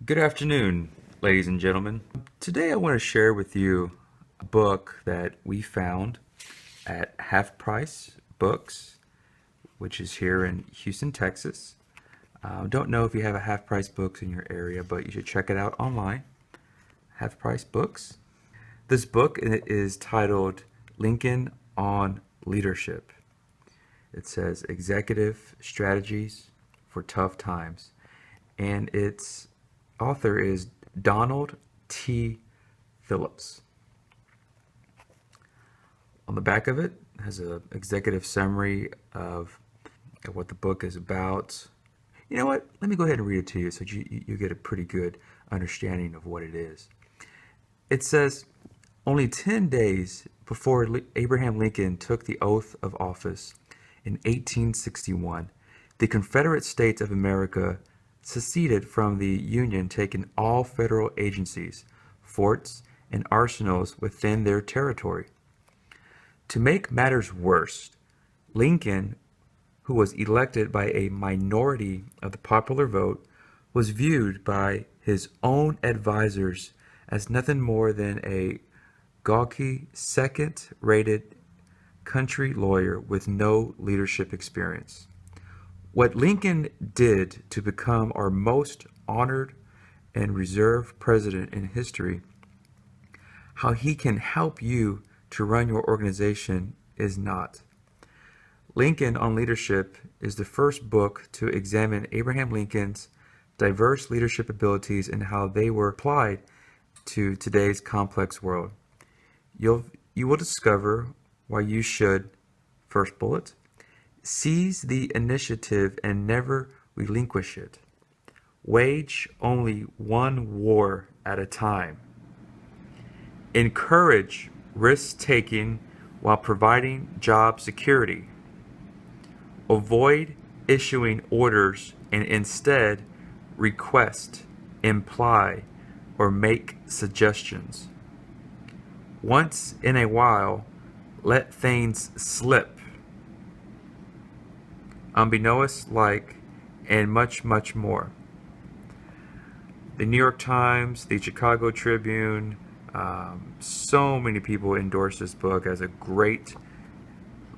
Good afternoon, ladies and gentlemen. Today I want to share with you a book that we found at Half Price Books, which is here in Houston, Texas. Don't know if you have a Half Price Books in your area, but you should check it out online. Half Price Books. This book is titled Lincoln on Leadership. It says Executive Strategies for Tough Times, and its author is Donald T. Phillips. On the back of it has an executive summary of what the book is about. You know what? Let me go ahead and read it to you so you get a pretty good understanding of what it is. It says, only 10 days before Abraham Lincoln took the oath of office in 1861, the Confederate States of America seceded from the Union, taking all federal agencies, forts, and arsenals within their territory. To make matters worse, Lincoln, who was elected by a minority of the popular vote, was viewed by his own advisors as nothing more than a gawky, second-rated country lawyer with no leadership experience. What Lincoln did to become our most honored and reserved president in history, how he can help you to run your organization is not. Lincoln on Leadership is the first book to examine Abraham Lincoln's diverse leadership abilities and how they were applied to today's complex world. You will discover why you should, first bullet, seize the initiative and never relinquish it. Wage only one war at a time. Encourage risk-taking while providing job security. Avoid issuing orders and instead request, imply, or make suggestions. Once in a while, let things slip. Unbeknownst like, and much, much more. The New York Times, the Chicago Tribune, so many people endorse this book as a great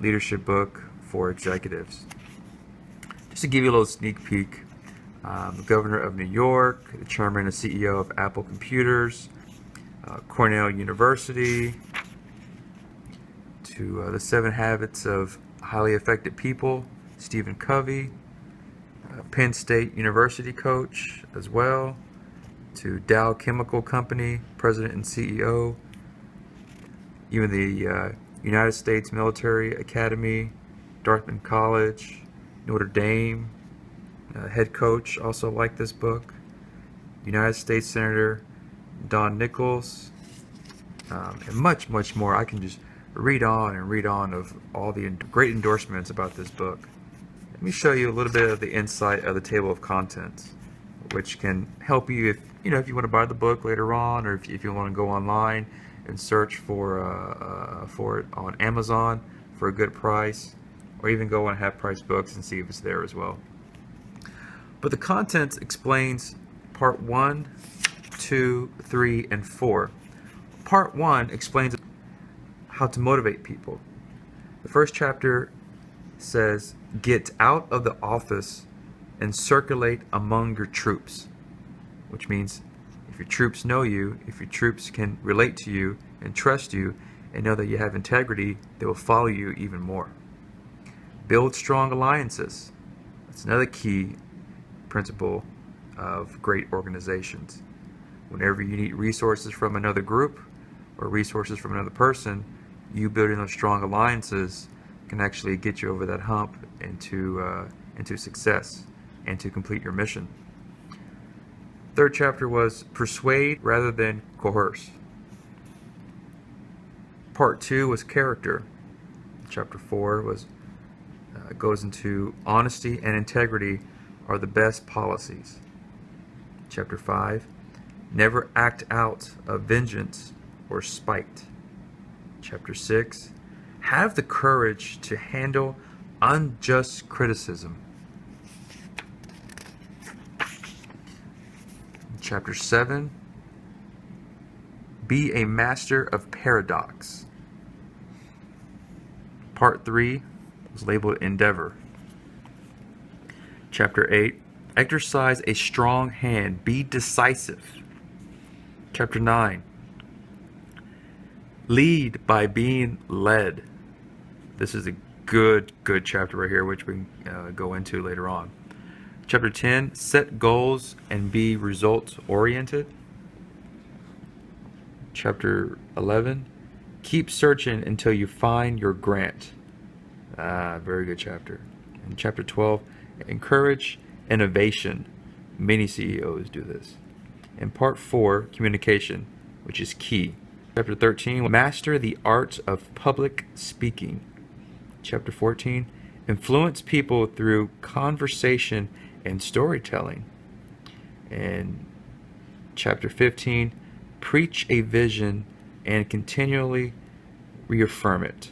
leadership book for executives. Just to give you a little sneak peek, the governor of New York, the chairman and CEO of Apple Computers, Cornell University, to the 7 Habits of Highly Effective People, Stephen Covey, Penn State University coach as well, to Dow Chemical Company, president and CEO, even the United States Military Academy, Dartmouth College, Notre Dame, head coach also liked this book, United States Senator Don Nichols, and much, much more. I can just read on and read on of all the great endorsements about this book. Let me show you a little bit of the insight of the table of contents, which can help you if you want to buy the book later on, or if you want to go online and search for it on Amazon for a good price, or even go on Half Price Books and see if it's there as well. But the contents explains part 1, 2, 3, and 4. Part 1 explains how to motivate people. The first chapter says, get out of the office and circulate among your troops, which means if your troops know you, if your troops can relate to you and trust you and know that you have integrity, they will follow you even more. Build strong alliances. That's another key principle of great organizations. Whenever you need resources from another group or resources from another person, you building those strong alliances can actually get you over that hump into success and to complete your mission. Third chapter was persuade rather than coerce. Part 2 was character. Chapter 4 was goes into honesty and integrity are the best policies. Chapter 5, never act out of vengeance or spite. Chapter 6, have the courage to handle unjust criticism. Chapter 7, Be a Master of Paradox. Part 3 was labeled Endeavor. Chapter 8, Exercise a strong hand, be decisive. Chapter 9, Lead by being led. This is a good chapter right here, which we can go into later on. Chapter 10, Set goals and be results oriented. Chapter 11, Keep searching until you find your grant. Very good chapter. And chapter 12, Encourage innovation. Many CEOs do this. And part 4, Communication, which is key. Chapter 13, Master the art of public speaking. Chapter 14, Influence people through conversation and storytelling. And chapter 15, Preach a vision and continually reaffirm it.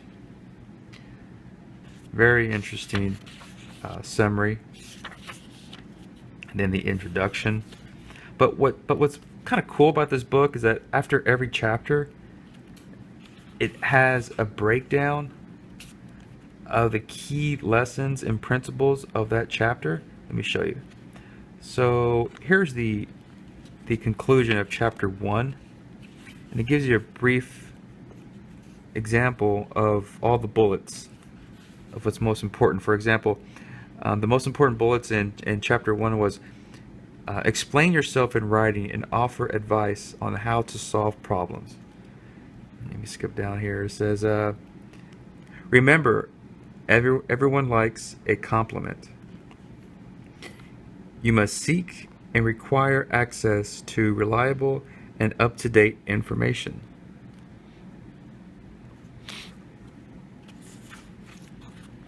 Very interesting summary. And then the introduction. But what's kind of cool about this book is that after every chapter, it has a breakdown of the key lessons and principles of that chapter. Let me show you. So here's the conclusion of chapter 1, and it gives you a brief example of all the bullets of what's most important. For example, the most important bullets in chapter 1 was explain yourself in writing and offer advice on how to solve problems. Let me skip down here. It says, remember, everyone likes a compliment. You must seek and require access to reliable and up-to-date information.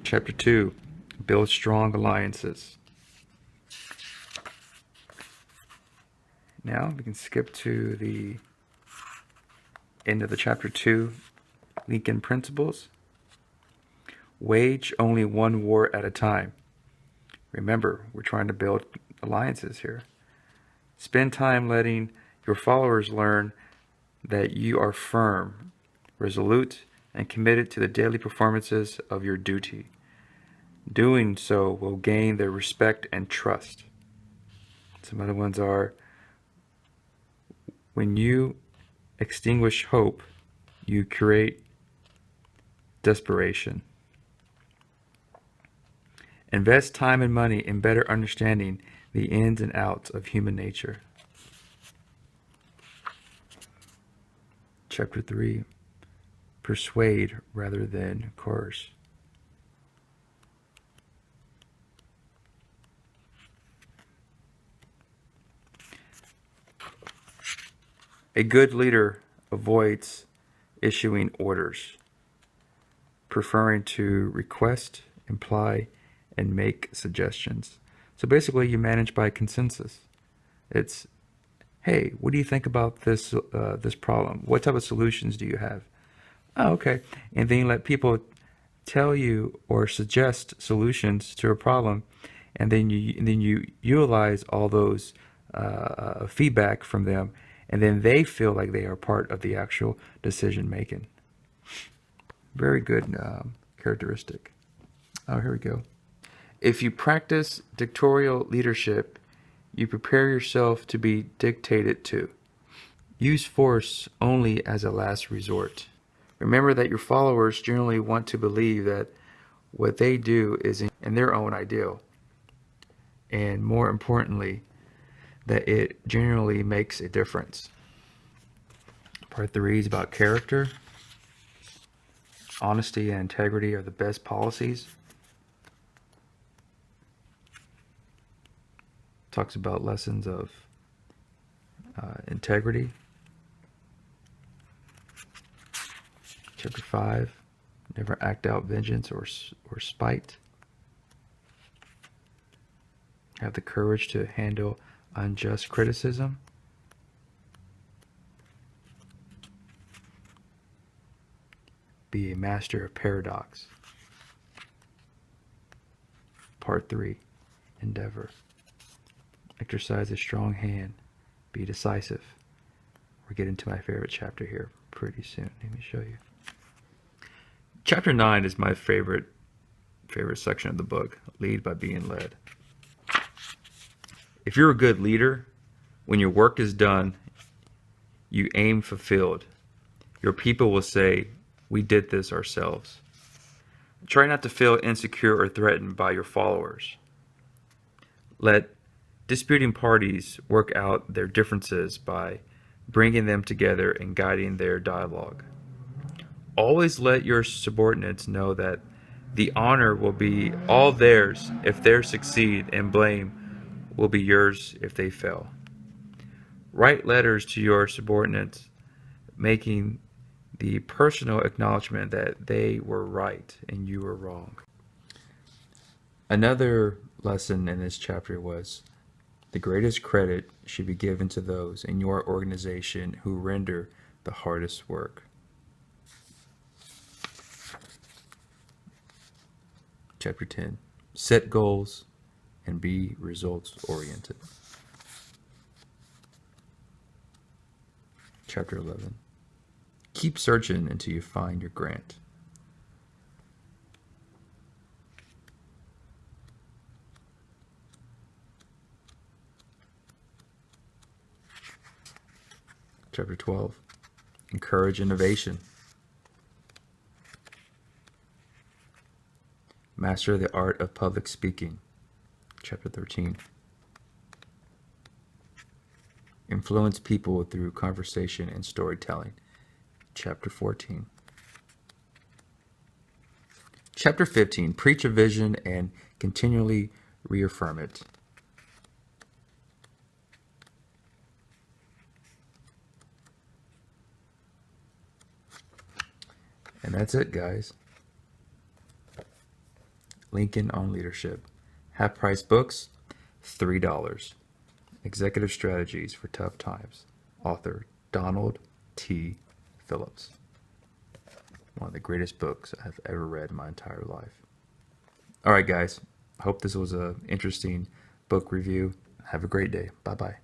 Chapter 2, Build strong alliances. Now we can skip to the end of the chapter 2, Lincoln Principles. Wage only one war at a time. Remember, we're trying to build alliances here. Spend time letting your followers learn that you are firm, resolute, and committed to the daily performances of your duty. Doing so will gain their respect and trust. Some other ones are, when you extinguish hope, you create desperation. Invest time and money in better understanding the ins and outs of human nature. Chapter 3, Persuade rather than coerce. A good leader avoids issuing orders, preferring to request, imply, and make suggestions. So basically, you manage by consensus. It's, hey, what do you think about this this problem? What type of solutions do you have? Oh, okay. And then you let people tell you or suggest solutions to a problem, and then you utilize all those feedback from them, and then they feel like they are part of the actual decision making. Very good characteristic. Oh, here we go. If you practice dictatorial leadership, you prepare yourself to be dictated to. Use force only as a last resort. Remember that your followers generally want to believe that what they do is in their own ideal. And more importantly, that it generally makes a difference. Part 3 is about character. Honesty and integrity are the best policies. Talks about lessons of integrity. Chapter 5, never act out vengeance or spite. Have the courage to handle unjust criticism. Be a master of paradox. Part 3, endeavor. Exercise a strong hand. Be decisive. We're getting to my favorite chapter here pretty soon. Let me show you. Chapter 9 is my favorite section of the book. Lead by being led. If you're a good leader, when your work is done, you aim fulfilled. Your people will say, "We did this ourselves." Try not to feel insecure or threatened by your followers. Let disputing parties work out their differences by bringing them together and guiding their dialogue. Always let your subordinates know that the honor will be all theirs if they succeed, and blame will be yours if they fail. Write letters to your subordinates making the personal acknowledgement that they were right and you were wrong. Another lesson in this chapter was the greatest credit should be given to those in your organization who render the hardest work. Chapter 10. Set goals and be results oriented. Chapter 11. Keep searching until you find your grant. Chapter 12. Encourage innovation. Master the art of public speaking. Chapter 13. Influence people through conversation and storytelling. Chapter 14. Chapter 15. Preach a vision and continually reaffirm it. And that's it, guys. Lincoln on Leadership. Half price books, $3. Executive Strategies for Tough Times. Author Donald T. Phillips. One of the greatest books I've ever read in my entire life. All right, guys. Hope this was an interesting book review. Have a great day. Bye-bye.